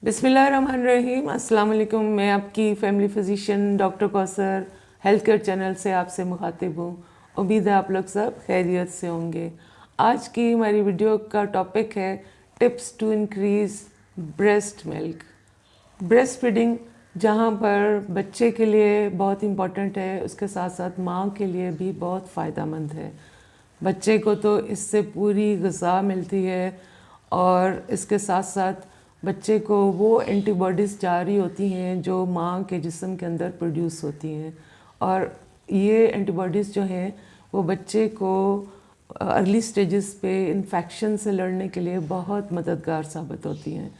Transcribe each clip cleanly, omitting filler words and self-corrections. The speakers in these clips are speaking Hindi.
बिस्मिल्लाहिर्रहमानिर्रहीम। अस्सलाम वालेकुम। मैं आपकी family physician doctor Kausar health care channel से आपसे मुखातिब हूँ। उम्मीद है आप लोग सब खैरियत से होंगे। आज की हमारी वीडियो का टॉपिक है tips to increase breast milk. Breast feeding जहाँ पर बच्चे के लिए बहुत इम्पॉर्टेंट है, उसके साथ साथ माँ के लिए भी बहुत फ़ायदेमंद है। बच्चे को तो इससे पूरी ग़िज़ा मिलती है और इसके साथ साथ बच्चे को वो एंटीबॉडीज़ जारी होती हैं जो माँ के जिस्म के अंदर प्रोड्यूस होती हैं, और ये एंटीबॉडीज़ जो हैं वो बच्चे को अर्ली स्टेजेस पे इन्फेक्शन से लड़ने के लिए बहुत मददगार साबित होती हैं।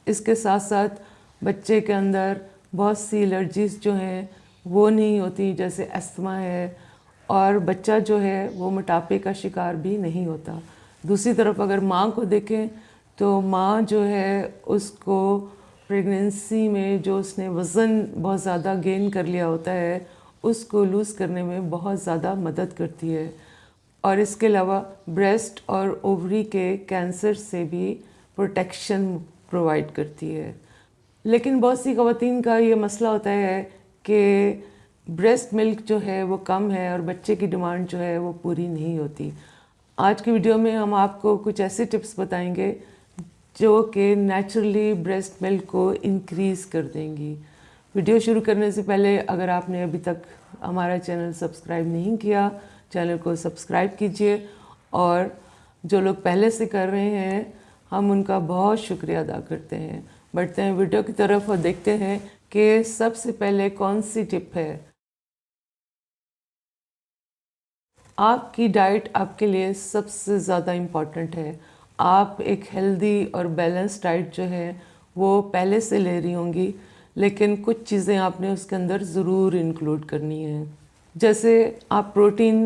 इसके साथ साथ बच्चे के अंदर बहुत सी एलर्जीज़ जो हैं वो नहीं होती, जैसे अस्थमा है, और बच्चा जो है वो मोटापे का शिकार भी नहीं होता। दूसरी तरफ अगर माँ को देखें तो माँ जो है उसको प्रेगनेंसी में जो उसने वज़न बहुत ज़्यादा गेन कर लिया होता है उसको लूज़ करने में बहुत ज़्यादा मदद करती है, और इसके अलावा ब्रेस्ट और ओवरी के कैंसर से भी प्रोटेक्शन प्रोवाइड करती है। लेकिन बहुत सी ख़वातीन का ये मसला होता है कि ब्रेस्ट मिल्क जो है वो कम है और बच्चे की डिमांड जो है वो पूरी नहीं होती। आज की वीडियो में हम आपको कुछ ऐसे टिप्स बताएंगे जो कि नेचुरली ब्रेस्ट मिल्क को इंक्रीज़ कर देंगी। वीडियो शुरू करने से पहले अगर आपने अभी तक हमारा चैनल सब्सक्राइब नहीं किया, चैनल को सब्सक्राइब कीजिए, और जो लोग पहले से कर रहे हैं हम उनका बहुत शुक्रिया अदा करते हैं। बढ़ते हैं वीडियो की तरफ और देखते हैं कि सबसे पहले कौन सी टिप है। आपकी डाइट आपके लिए सबसे ज़्यादा इम्पॉर्टेंट है। आप एक हेल्दी और बैलेंस डाइट जो है वो पहले से ले रही होंगी, लेकिन कुछ चीज़ें आपने उसके अंदर ज़रूर इंक्लूड करनी है। जैसे आप प्रोटीन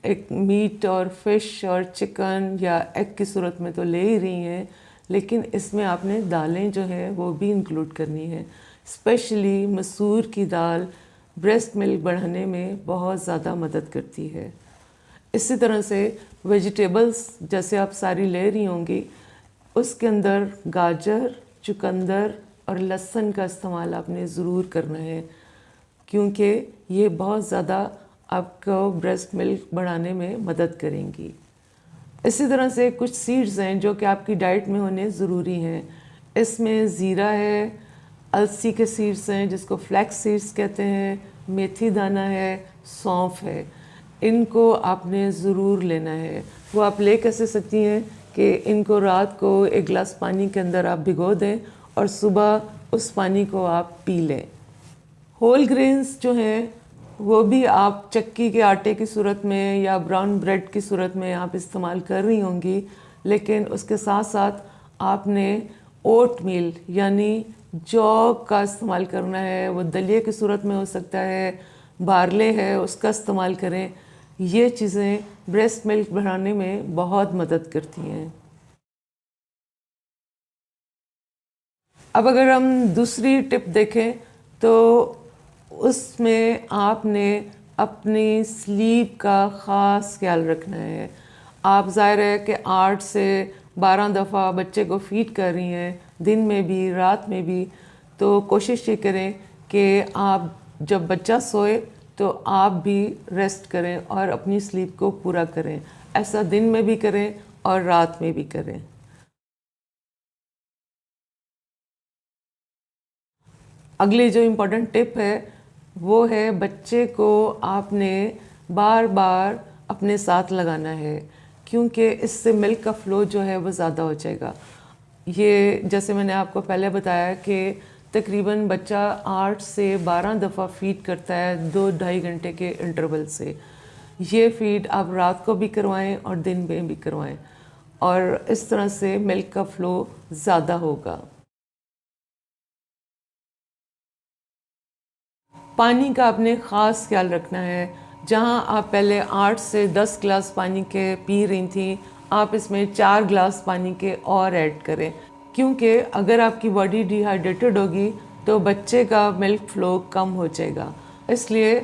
एक मीट और फिश और चिकन या एग की सूरत में तो ले ही रही हैं, लेकिन इसमें आपने दालें जो है वो भी इंक्लूड करनी है। स्पेशली मसूर की दाल ब्रेस्ट मिल्क बढ़ाने में बहुत ज़्यादा मदद करती है। इसी तरह से वेजिटेबल्स जैसे आप सारी ले रही होंगी, उसके अंदर गाजर, चुकंदर और लहसुन का इस्तेमाल आपने ज़रूर करना है, क्योंकि ये बहुत ज़्यादा आपको ब्रेस्ट मिल्क बढ़ाने में मदद करेंगी। इसी तरह से कुछ सीड्स हैं जो कि आपकी डाइट में होने ज़रूरी हैं। इसमें ज़ीरा है, अलसी के सीड्स हैं जिसको फ्लैक्स सीड्स कहते हैं, मेथी दाना है, सौंफ है। इनको आपने ज़रूर लेना है। वो आप ले कैसे सकती हैं कि इनको रात को एक गिलास पानी के अंदर आप भिगो दें और सुबह उस पानी को आप पी लें। होल ग्रेन्स जो हैं वो भी आप चक्की के आटे की सूरत में या ब्राउन ब्रेड की सूरत में आप इस्तेमाल कर रही होंगी, लेकिन उसके साथ साथ आपने ओट मील यानी जौ का इस्तेमाल करना है। वो दलिए की सूरत में हो सकता है, बारले है उसका इस्तेमाल करें। ये चीज़ें ब्रेस्ट मिल्क बढ़ाने में बहुत मदद करती हैं। अब अगर हम दूसरी टिप देखें तो उसमें आपने अपनी स्लीप का ख़ास ख्याल रखना है। आप ज़ाहिर है कि 8 से 12 दफ़ा बच्चे को फीड कर रही हैं, दिन में भी रात में भी, तो कोशिश ये करें कि आप जब बच्चा सोए तो आप भी रेस्ट करें और अपनी स्लीप को पूरा करें। ऐसा दिन में भी करें और रात में भी करें। अगली जो इम्पोर्टेंट टिप है वो है बच्चे को आपने बार बार अपने साथ लगाना है, क्योंकि इससे मिल्क का फ़्लो जो है वो ज़्यादा हो जाएगा। ये जैसे मैंने आपको पहले बताया कि तकरीबन बच्चा 8 से 12 दफ़ा फीड करता है 2-2.5 घंटे के इंटरवल से। ये फीड आप रात को भी करवाएं और दिन में भी करवाएं, और इस तरह से मिल्क का फ़्लो ज़्यादा होगा। पानी का आपने ख़ास ख्याल रखना है। जहाँ आप पहले 8 से 10 गिलास पानी के पी रही थी, आप इसमें 4 गिलास पानी के और ऐड करें, क्योंकि अगर आपकी बॉडी डिहाइड्रेटेड होगी तो बच्चे का मिल्क फ़्लो कम हो जाएगा। इसलिए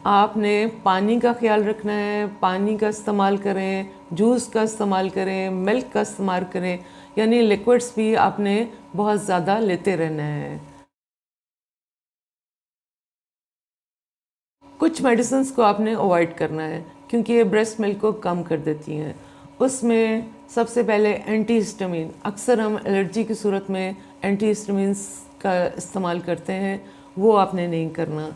आपने पानी का ख्याल रखना है। पानी का इस्तेमाल करें, जूस का इस्तेमाल करें, मिल्क का इस्तेमाल करें, यानी लिक्विड्स भी आपने बहुत ज़्यादा लेते रहना है। कुछ मेडिसिन्स को आपने अवॉइड करना है क्योंकि ये ब्रेस्ट मिल्क को कम कर देती हैं। उसमें सबसे पहले एंटीहिस्टामिन, अक्सर हम एलर्जी की सूरत में एंटीहिस्टामिन्स का इस्तेमाल करते हैं, वो आपने नहीं करना।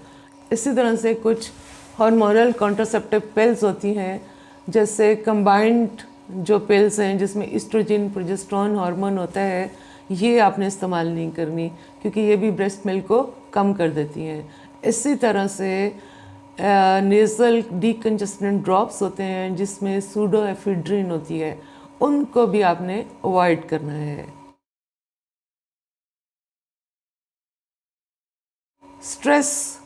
इसी तरह से कुछ हार्मोनल कॉन्ट्रासेप्टिव पिल्स होती हैं, जैसे कंबाइंड जो पिल्स हैं जिसमें ईस्ट्रोजन प्रोजेस्टेरोन हार्मोन होता है, ये आपने इस्तेमाल नहीं करनी क्योंकि ये भी ब्रेस्ट मिल्क को कम कर देती हैं। इसी तरह से नेज़ल डीकंजेस्टेंट ड्रॉप्स होते हैं जिसमें सूडोएफिड्रिन होती है, उनको भी आपने अवॉइड करना है। स्ट्रेस,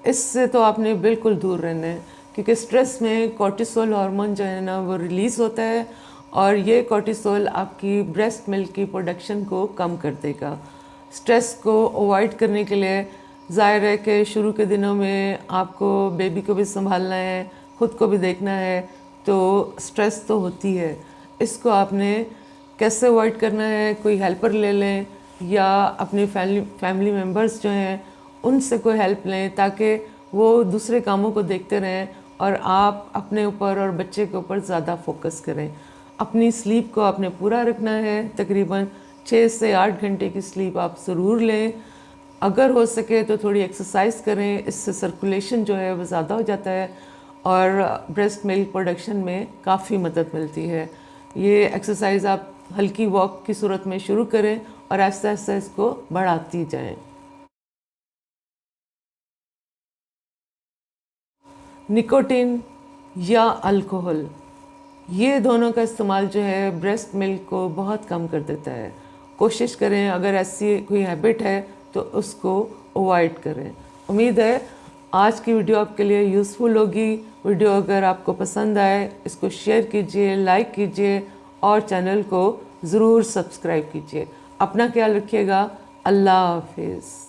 इससे तो आपने बिल्कुल दूर रहना है क्योंकि स्ट्रेस में कॉर्टिसोल हार्मोन जो है ना वो रिलीज़ होता है और ये कॉर्टिसोल आपकी ब्रेस्ट मिल्क की प्रोडक्शन को कम कर देगा। स्ट्रेस को अवॉइड करने के लिए ज़ाहिर है कि शुरू के दिनों में आपको बेबी को भी संभालना है, ख़ुद को भी देखना है, तो स्ट्रेस तो होती है। इसको आपने कैसे अवॉइड करना है, कोई हेल्पर ले लें या अपने फैमिली मेम्बर्स जो हैं उनसे कोई हेल्प लें ताकि वो दूसरे कामों को देखते रहें और आप अपने ऊपर और बच्चे के ऊपर ज़्यादा फोकस करें। अपनी स्लीप को आपने पूरा रखना है, तकरीबन 6 से 8 घंटे की स्लीप आप ज़रूर लें। अगर हो सके तो थोड़ी एक्सरसाइज करें, इससे सर्कुलेशन जो है वो ज़्यादा हो जाता है और ब्रेस्ट मिल्क प्रोडक्शन में काफ़ी मदद मिलती है। ये एक्सरसाइज आप हल्की वॉक की सूरत में शुरू करें और आहिस्ता आहिस्ता इसको बढ़ाती जाएं। निकोटीन या अल्कोहल, ये दोनों का इस्तेमाल जो है ब्रेस्ट मिल्क को बहुत कम कर देता है। कोशिश करें अगर ऐसी कोई हैबिट है तो उसको अवॉइड करें। उम्मीद है आज की वीडियो आपके लिए यूज़फुल होगी। वीडियो अगर आपको पसंद आए इसको शेयर कीजिए, लाइक कीजिए और चैनल को ज़रूर सब्सक्राइब कीजिए। अपना ख्याल रखिएगा। अल्लाह हाफिज़।